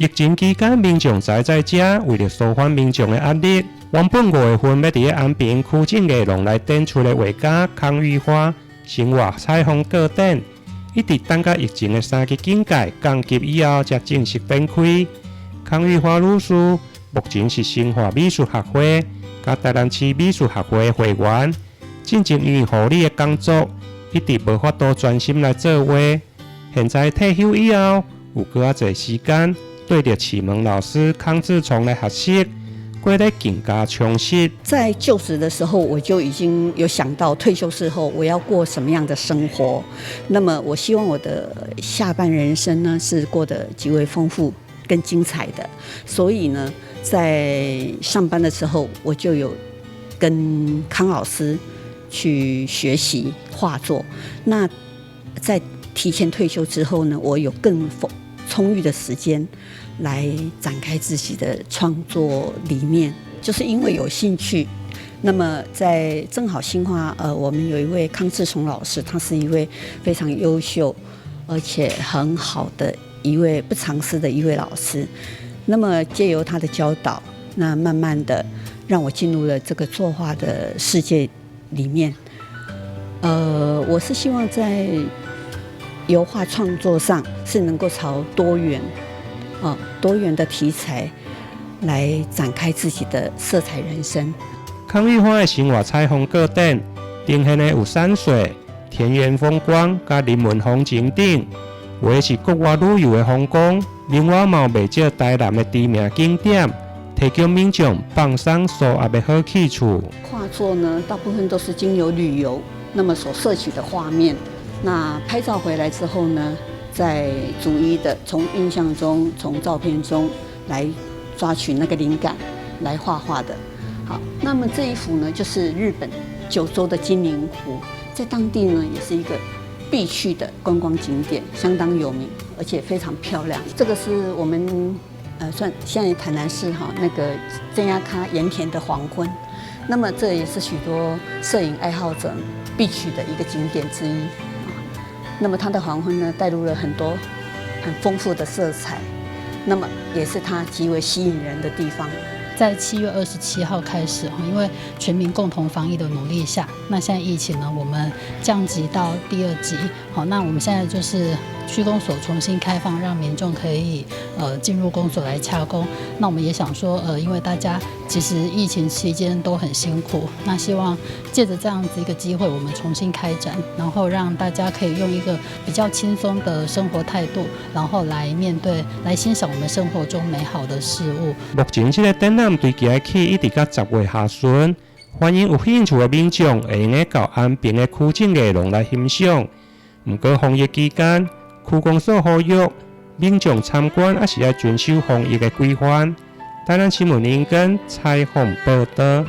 疫情期间，民众宅在家，为了舒缓民众的压力，原本5月份要伫安平区境艺廊内展出的画家康玉花生活彩虹个展，一直等到疫情的3级警戒降级以后，才正式展开。康玉花女士目前是生活美术学会甲台南市美术学会的会员，进前因为护理的工作，一直无法度专心来做画。现在退休以后，有较侪时间。对着启蒙老师康志聪来学习，过得更加充实。在就职的时候，我就已经有想到退休之后我要过什么样的生活。那么，我希望我的下半人生呢是过得极为丰富跟精彩的。所以呢，在上班的时候，我就有跟康老师去学习画作。那在提前退休之后呢，我有更充裕的时间来展开自己的创作理念，就是因为有兴趣。那么在正好新化，我们有一位康志聪老师，他是一位非常优秀而且很好的一位不藏私的一位老师。那么借由他的教导，那慢慢的让我进入了这个作画的世界里面。我是希望在油画创作上是能够朝多元的题材来展开自己的色彩人生。康玉花的生活彩虹个展，呈现的有山水、田园风光、甲人文风情等，画的是国外旅游的风光，另外嘛有袂少台南的知名景点，提供民众放松舒压的好去处。画作呢，大部分都是经由旅游，那么所摄取的画面。那拍照回来之后呢，再逐一的从印象中、从照片中来抓取那个灵感，来画画的。好，那么这一幅呢，就是日本九州的金陵湖，在当地呢也是一个必去的观光景点，相当有名，而且非常漂亮。这个是我们算现在台南市那个正亚卡盐田的黄昏，那么这也是许多摄影爱好者必去的一个景点之一。那么它的黄昏呢，带入了很多很丰富的色彩，那么也是它极为吸引人的地方。在7月27号开始，因为全民共同防疫的努力下，那现在疫情呢，我们降级到第2级。好，那我们现在就是区公所重新开放，让民众可以进入公所来洽公。那我们也想说，因为大家其实疫情期间都很辛苦，那希望借着这样子一个机会，我们重新开展，然后让大家可以用一个比较轻松的生活态度，然后来面对、来欣赏我们生活中美好的事物。目前这个展览对今日起一直到10月下旬，欢迎有兴趣的民众会用个到安平的区境艺廊来欣赏。不过防疫期间，区公所呼吁民众参观也是要遵守防疫的规范。台南新闻林根采访报道。